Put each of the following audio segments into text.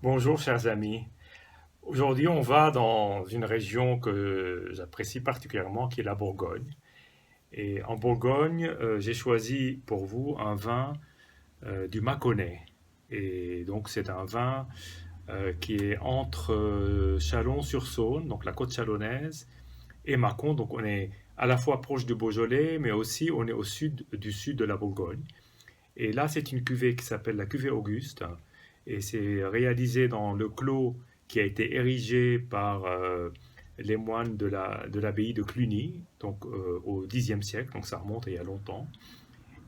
Bonjour chers amis. Aujourd'hui on va dans une région que j'apprécie particulièrement qui est la Bourgogne. Et en Bourgogne, j'ai choisi pour vous un vin du Mâconnais. Et donc c'est un vin qui est entre Chalon-sur-Saône, donc la côte chalonnaise, et Mâcon. Donc on est à la fois proche du Beaujolais, mais aussi on est au sud du sud de la Bourgogne. Et là, c'est une cuvée qui s'appelle la cuvée Auguste. Et c'est réalisé dans le clos qui a été érigé par les moines de l'abbaye de Cluny, donc au Xe siècle, donc ça remonte il y a longtemps.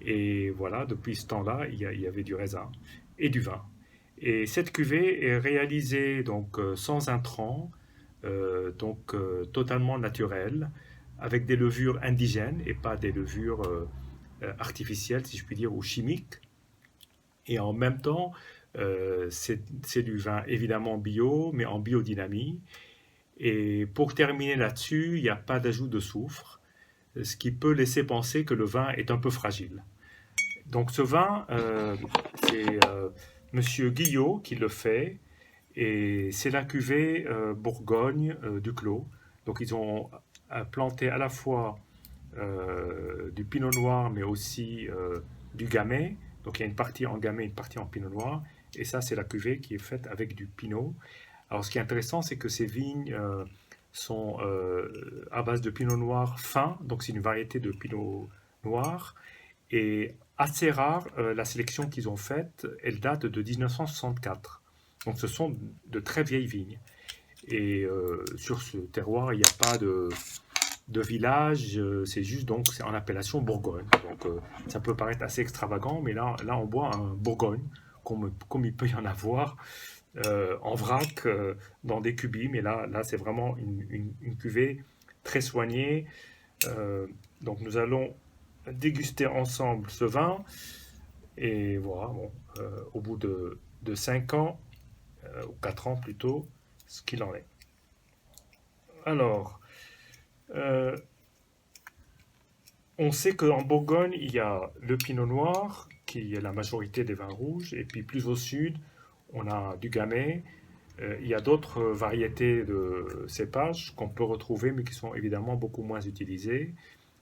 Et voilà, depuis ce temps-là, il y avait du raisin et du vin. Et cette cuvée est réalisée donc sans intrants, totalement naturelle, avec des levures indigènes et pas des levures artificielles, si je puis dire, ou chimiques. Et en même temps, c'est du vin évidemment bio, mais en biodynamie. Et pour terminer là-dessus, il n'y a pas d'ajout de soufre, ce qui peut laisser penser que le vin est un peu fragile. Donc ce vin, c'est Monsieur Guillot qui le fait, et c'est la cuvée Bourgogne du Clos. Donc ils ont planté à la fois du pinot noir, mais aussi du gamay. Donc il y a une partie en gamay, une partie en pinot noir. Et ça, c'est la cuvée qui est faite avec du pinot. Alors ce qui est intéressant, c'est que ces vignes sont à base de pinot noir fin. Donc c'est une variété de pinot noir. Et assez rare, la sélection qu'ils ont faite, elle date de 1964. Donc ce sont de très vieilles vignes. Et sur ce terroir, il n'y a pas de village, c'est juste donc c'est en appellation Bourgogne. Donc ça peut paraître assez extravagant, mais là on boit un Bourgogne, comme il peut y en avoir en vrac dans des cubis, mais là c'est vraiment une cuvée très soignée. Euh, donc nous allons déguster ensemble ce vin, et voilà, bon, au bout de 5 ans, ou 4 ans plutôt, ce qu'il en est. Alors, euh, on sait qu'en Bourgogne, il y a le pinot noir, qui est la majorité des vins rouges, et puis plus au sud, on a du gamay. Il y a d'autres variétés de cépages qu'on peut retrouver, mais qui sont évidemment beaucoup moins utilisées.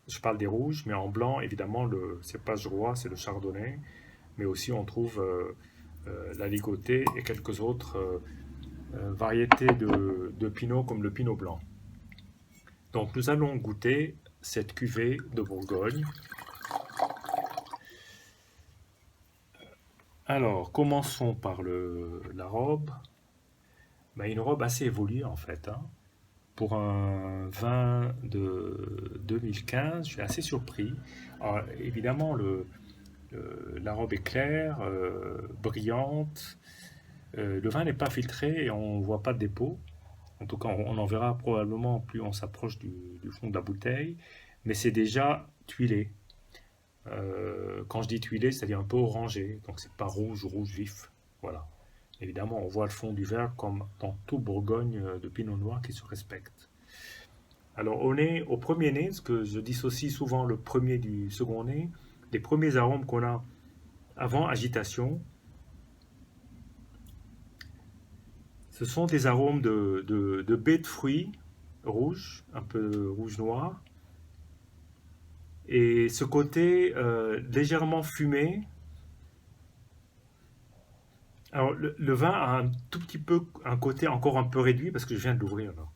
Je parle des rouges, mais en blanc, évidemment, le cépage roi, c'est le chardonnay, mais aussi on trouve la ligotée et quelques autres variétés de pinot, comme le pinot blanc. Donc nous allons goûter cette cuvée de Bourgogne. Alors, commençons par la robe. Ben, une robe assez évoluée en fait, hein. Pour un vin de 2015, je suis assez surpris. Alors, évidemment, la robe est claire, brillante. Le vin n'est pas filtré et on ne voit pas de dépôt. En tout cas, on en verra probablement plus on s'approche du fond de la bouteille. Mais c'est déjà tuilé. Quand je dis tuilé, c'est-à-dire un peu orangé. Donc c'est pas rouge, rouge vif. Voilà. Évidemment, on voit le fond du verre comme dans tout Bourgogne de Pinot Noir qui se respecte. Alors on est au premier nez, ce que je dissocie souvent le premier du second nez. Les premiers arômes qu'on a avant agitation, ce sont des arômes de baies de fruits rouges, un peu rouge-noir. Et ce côté légèrement fumé. Alors le vin a un tout petit peu un côté encore un peu réduit parce que je viens de l'ouvrir là.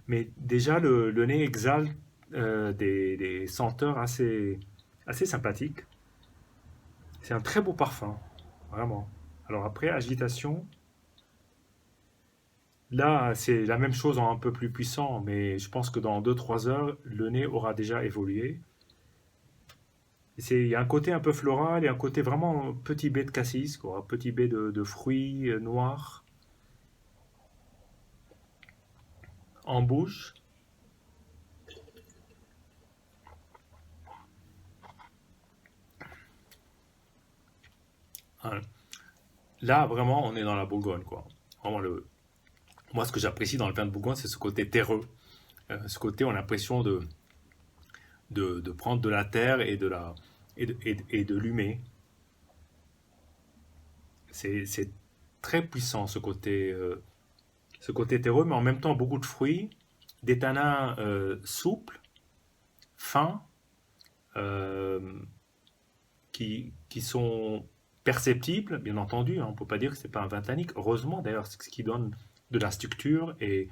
Mais déjà le nez exhale des senteurs assez sympathiques. C'est un très beau parfum, vraiment. Alors après, agitation, là c'est la même chose en un peu plus puissant, mais je pense que dans 2 3 heures, le nez aura déjà évolué. Il y a un côté un peu floral et un côté vraiment petit baie de cassis, quoi, petit baie de fruits noirs en bouche. Hein. Là, vraiment, on est dans la Bourgogne, quoi. Vraiment moi, ce que j'apprécie dans le vin de Bourgogne, c'est ce côté terreux. Ce côté, on a l'impression de prendre de la terre et de l'humer. C'est très puissant ce côté terreux, mais en même temps beaucoup de fruits, des tanins souples, fins, euh, qui sont perceptibles, bien entendu. Hein, on ne peut pas dire que c'est pas un vin tannique. Heureusement, d'ailleurs, c'est ce qui donne de la structure et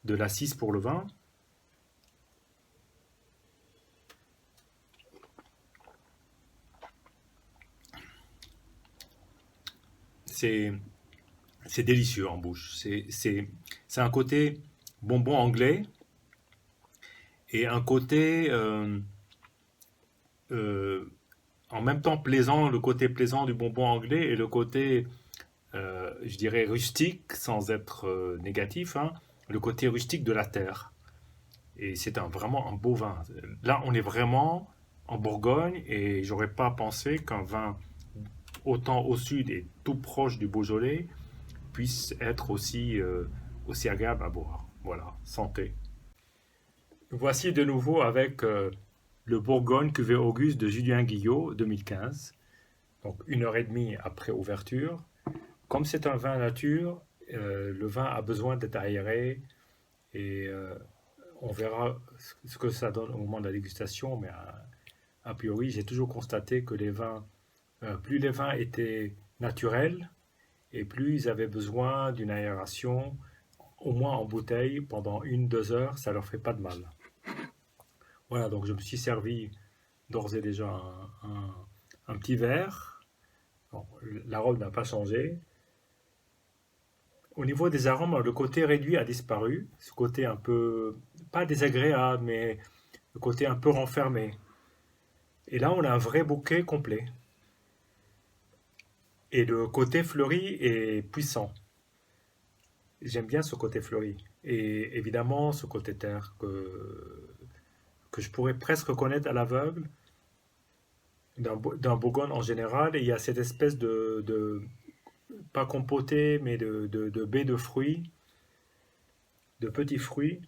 de l'assise pour le vin. C'est c'est délicieux en bouche. C'est un côté bonbon anglais et un côté euh, en même temps plaisant, le côté plaisant du bonbon anglais et le côté, je dirais, rustique, sans être négatif, hein, le côté rustique de la terre. Et c'est vraiment un beau vin. Là, on est vraiment en Bourgogne et j'aurais pas pensé qu'un vin autant au sud et tout proche du Beaujolais puisse être aussi agréable à boire. Voilà, santé. Voici de nouveau avec le Bourgogne Cuvée Auguste de Julien Guillot 2015. Donc 1 heure et demie après ouverture. Comme c'est un vin nature, le vin a besoin d'être aéré et on verra ce que ça donne au moment de la dégustation, mais a priori, j'ai toujours constaté que plus les vins étaient naturels et plus ils avaient besoin d'une aération, au moins en bouteille, pendant 1, 2 heures, ça leur fait pas de mal. Voilà, donc je me suis servi d'ores et déjà un petit verre. Bon, l'arôme n'a pas changé. Au niveau des arômes, le côté réduit a disparu. Ce côté un peu, pas désagréable, mais le côté un peu renfermé. Et là, on a un vrai bouquet complet. Et le côté fleuri est puissant. J'aime bien ce côté fleuri. Et évidemment, ce côté terre que je pourrais presque reconnaître à l'aveugle d'un Bourgogne en général. Et il y a cette espèce pas compoté, mais de baies de fruits, de petits fruits,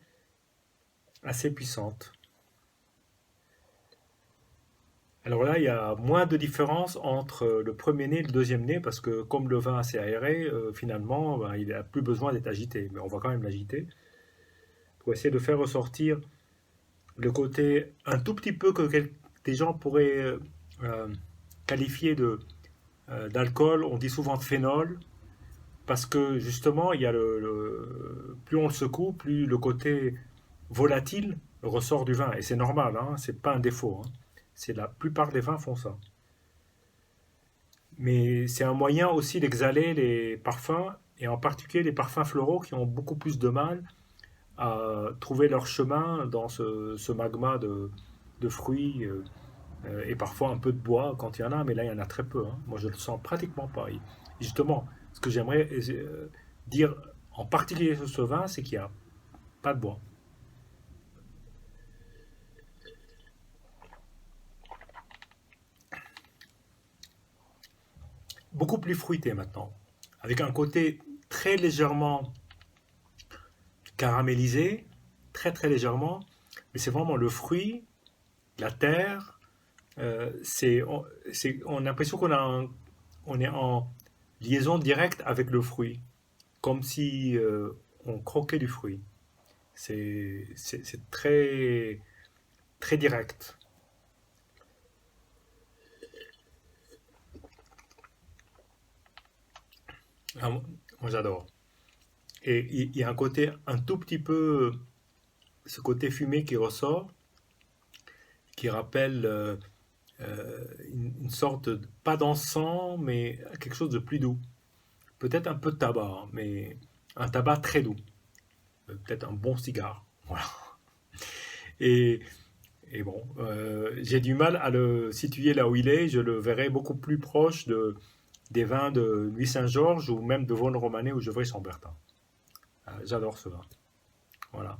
assez puissantes. Alors là, il y a moins de différence entre le premier nez et le deuxième nez, parce que comme le vin est assez aéré, finalement, ben, il n'a plus besoin d'être agité. Mais on va quand même l'agiter pour essayer de faire ressortir le côté un tout petit peu que des gens pourraient euh, qualifier d'alcool. On dit souvent de phénol, parce que justement, il y a plus on le secoue, plus le côté volatile ressort du vin. Et c'est normal, hein, c'est pas un défaut. Hein. C'est la plupart des vins font ça. Mais c'est un moyen aussi d'exhaler les parfums, et en particulier les parfums floraux qui ont beaucoup plus de mal à trouver leur chemin dans ce magma de fruits et parfois un peu de bois quand il y en a, mais là il y en a très peu. Hein. Moi je le sens pratiquement pas. Et justement, ce que j'aimerais dire en particulier sur ce vin, c'est qu'il n'y a pas de bois. Beaucoup plus fruité maintenant, avec un côté très légèrement caramélisé, très très légèrement, mais c'est vraiment le fruit, la terre. On a l'impression on est en liaison directe avec le fruit, comme si on croquait du fruit. C'est très très direct. Ah, moi j'adore. Et il y a un côté un tout petit peu, ce côté fumé qui ressort, qui rappelle une sorte, pas d'encens, mais quelque chose de plus doux. Peut-être un peu de tabac, hein, mais un tabac très doux. Peut-être un bon cigare. Voilà. Et, et bon, j'ai du mal à le situer là où il est. Je le verrais beaucoup plus proche des vins de Nuit Saint-Georges ou même de Vosne Romanée ou Gevrey-Chambertin. J'adore ce vin. Voilà.